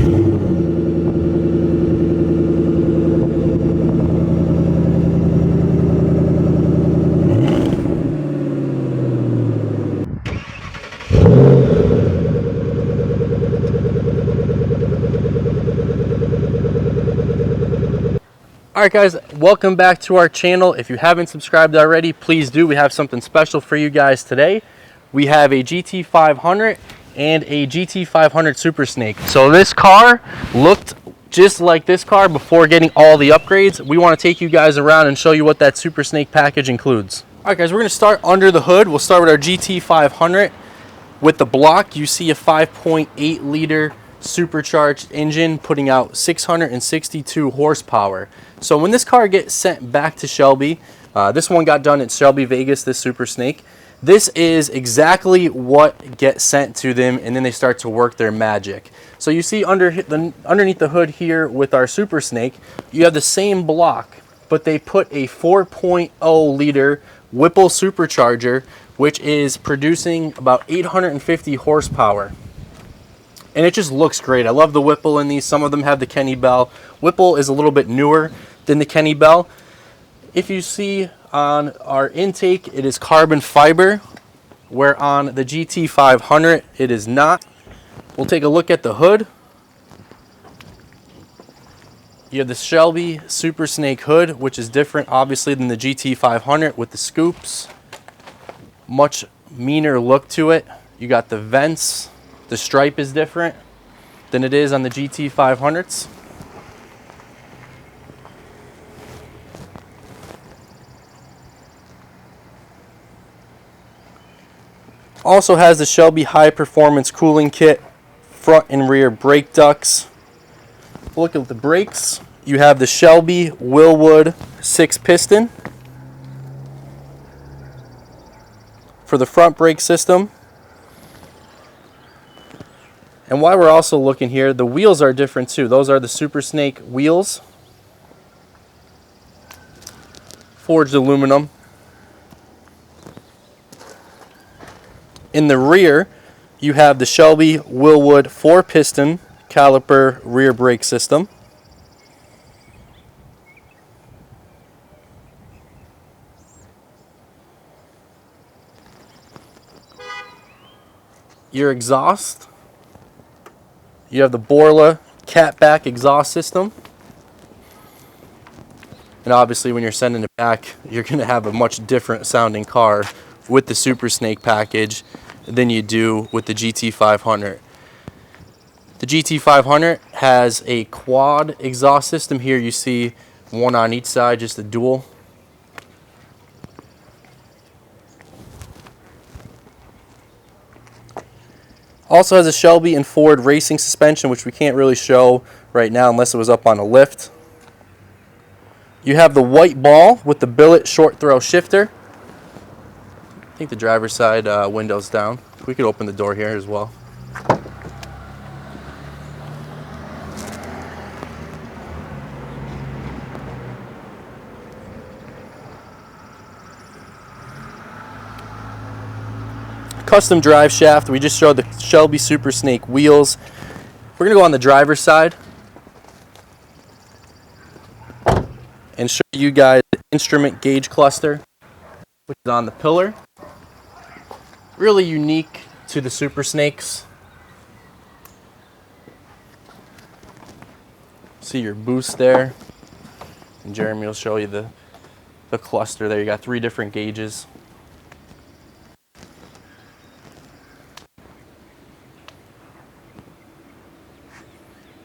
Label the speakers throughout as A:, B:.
A: Alright guys, welcome back to our channel. If you haven't subscribed already, please do. We have something special for you guys today. We have a GT500 and a GT500 Super Snake. So this car looked just like this car before getting all the upgrades. We want to take you guys around and show you what that Super Snake package includes. Alright guys, we're going to start under the hood. We'll start with our GT500. With the block, you see a 5.8 liter supercharged engine putting out 662 horsepower. So when this car gets sent back to Shelby, this one got done at Shelby Vegas, this Super Snake. This is exactly what gets sent to them, and then they start to work their magic. So you see underneath the hood here with our Super Snake, you have the same block, but they put a 4.0 liter Whipple supercharger, which is producing about 850 horsepower. And it just looks great. I love the Whipple in these. Some of them have the Kenny Bell. Whipple is a little bit newer than the Kenny Bell. If you see on our intake, it is carbon fiber, where on the GT500 it is not. We'll take a look at the hood. You have the Shelby Super Snake hood, which is different obviously than the GT500 with the scoops. Much meaner look to it. You got the vents. The stripe is different than it is on the GT500s. Also has the Shelby High Performance Cooling Kit, front and rear brake ducts. Look at the brakes. You have the Shelby Willwood 6-piston for the front brake system. And while we're also looking here, the wheels are different too. Those are the Super Snake wheels. Forged aluminum. In the rear, you have the Shelby Willwood 4-piston caliper rear brake system. Your exhaust. You have the Borla catback exhaust system. And obviously when you're sending it back, you're going to have a much different sounding car with the Super Snake package than you do with the GT500. The GT500 has a quad exhaust system. Here you see one on each side, just a dual. Also has a Shelby and Ford racing suspension, which we can't really show right now unless it was up on a lift. You have the white ball with the billet short throw shifter. I think the driver's side window's down. We could open the door here as well. Custom drive shaft. We just showed the Shelby Super Snake wheels. We're going to go on the driver's side and show you guys the instrument gauge cluster, which is on the pillar. Really unique to the Super Snakes. See your boost there. And Jeremy will show you the cluster there. You got 3 different gauges.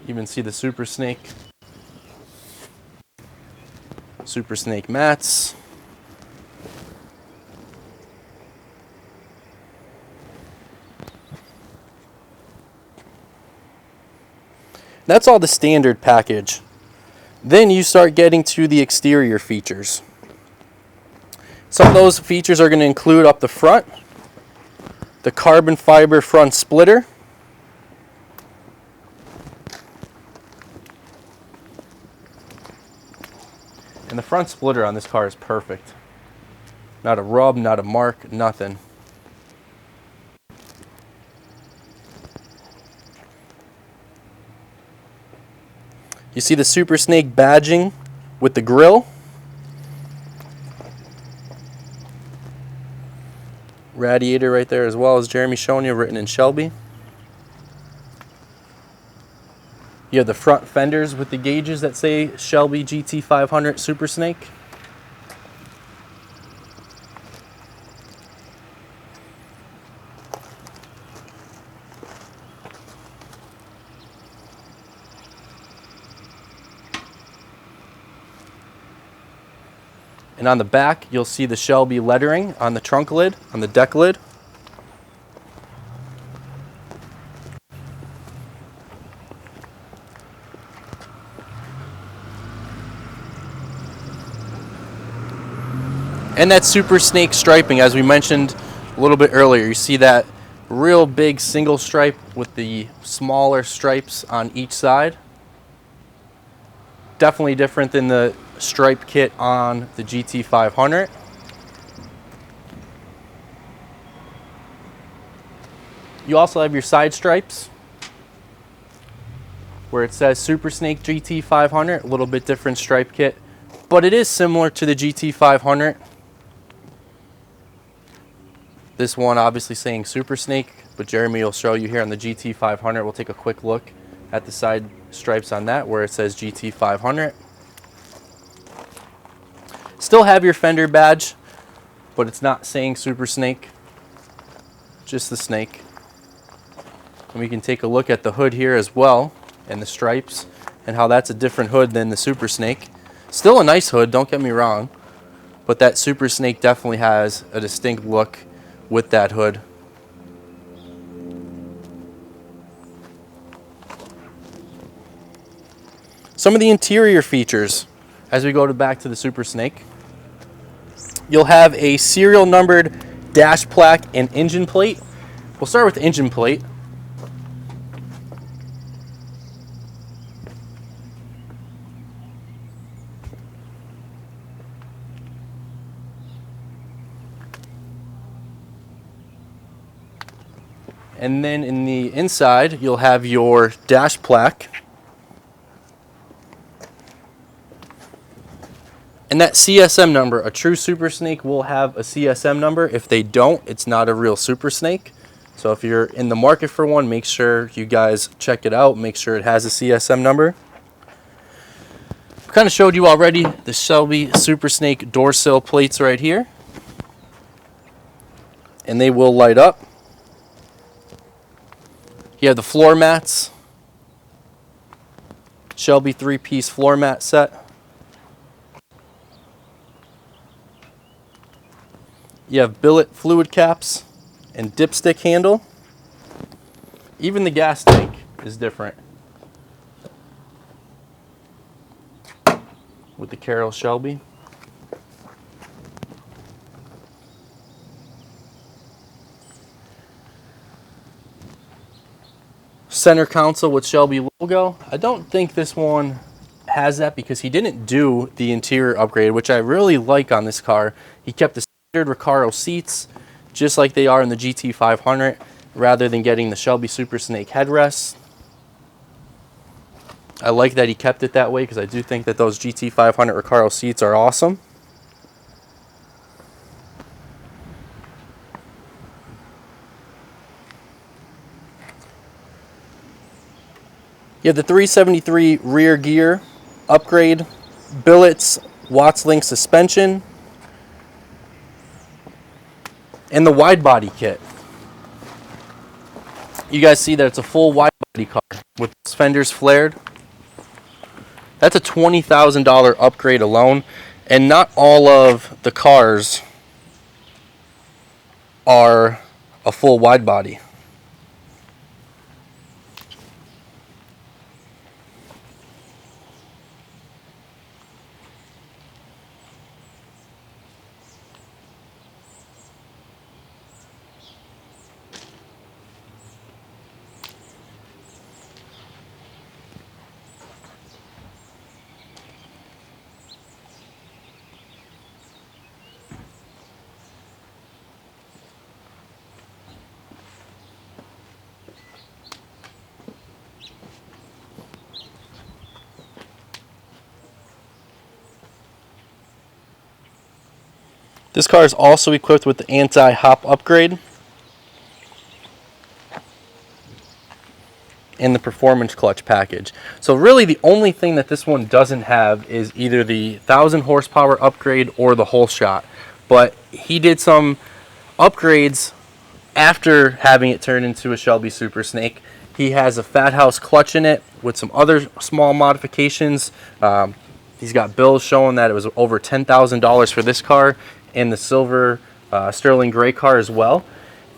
A: Even see the Super Snake mats. That's all the standard package. Then you start getting to the exterior features. Some of those features are going to include up the front, the carbon fiber front splitter, and the front splitter on this car is perfect. Not a rub, not a mark, nothing. You see the Super Snake badging with the grill. Radiator right there as well, as Jeremy showing you, written in Shelby. You have the front fenders with the gauges that say Shelby GT500 Super Snake. And on the back, you'll see the Shelby lettering on the trunk lid, on the deck lid. And that Super Snake striping, as we mentioned a little bit earlier, you see that real big single stripe with the smaller stripes on each side. Definitely different than the stripe kit on the GT500. You also have your side stripes where it says Super Snake GT500, a little bit different stripe kit, but it is similar to the GT500. This one obviously saying Super Snake, but Jeremy will show you here on the GT500. We'll take a quick look at the side stripes on that where it says GT500. Still have your fender badge, but it's not saying Super Snake, just the snake. And we can take a look at the hood here as well, and the stripes, and how that's a different hood than the Super Snake. Still a nice hood, don't get me wrong, but that Super Snake definitely has a distinct look with that hood. Some of the interior features as we go back to the Super Snake. You'll have a serial numbered dash plaque and engine plate. We'll start with the engine plate. And then in the inside, you'll have your dash plaque. And that CSM number, a true Super Snake will have a CSM number. If they don't, it's not a real Super Snake. So if you're in the market for one, make sure you guys check it out. Make sure it has a CSM number. I kind of showed you already the Shelby Super Snake door sill plates right here. And they will light up. You have the floor mats. Shelby 3-piece floor mat set. You have billet fluid caps and dipstick handle. Even the gas tank is different with the Carroll Shelby. Center console with Shelby logo. I don't think this one has that because he didn't do the interior upgrade, which I really like on this car. He kept the standard Recaro seats just like they are in the GT500 rather than getting the Shelby Super Snake headrests. I like that he kept it that way because I do think that those GT500 Recaro seats are awesome. You have the 373 rear gear upgrade, billets, Watts link suspension, and the wide body kit. You guys see that it's a full wide body car with fenders flared. That's a $20,000 upgrade alone, and not all of the cars are a full wide body. This car is also equipped with the anti-hop upgrade and the performance clutch package. So really the only thing that this one doesn't have is either the 1000 horsepower upgrade or the whole shot. But he did some upgrades after having it turned into a Shelby Super Snake. He has a Fat House clutch in it with some other small modifications. He's got bills showing that it was over $10,000 for this car and the silver sterling gray car as well.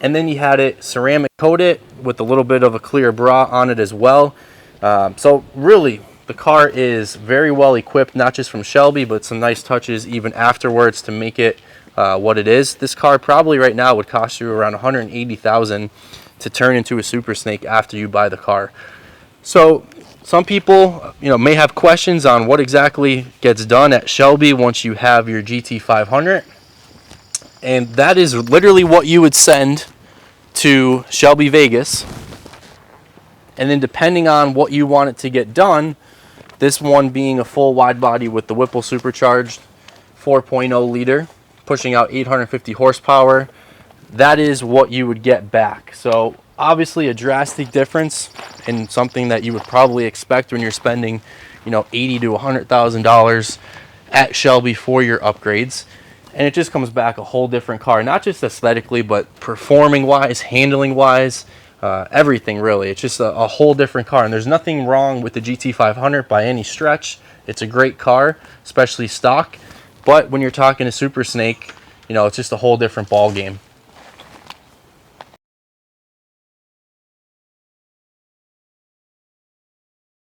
A: And then you had it ceramic coated with a little bit of a clear bra on it as well. So really, the car is very well equipped, not just from Shelby, but some nice touches even afterwards to make it what it is. This car probably right now would cost you around $180,000 to turn into a Super Snake after you buy the car. So some people, may have questions on what exactly gets done at Shelby once you have your GT500. And that is literally what you would send to Shelby Vegas. And then depending on what you want it to get done, this one being a full wide body with the Whipple supercharged 4.0 liter, pushing out 850 horsepower, that is what you would get back. So obviously a drastic difference in something that you would probably expect when you're spending, $80,000 to $100,000 at Shelby for your upgrades. And it just comes back a whole different car, not just aesthetically, but performing wise, handling wise, everything really. It's just a whole different car. And there's nothing wrong with the GT500 by any stretch. It's a great car, especially stock. But when you're talking a Super Snake, it's just a whole different ball game.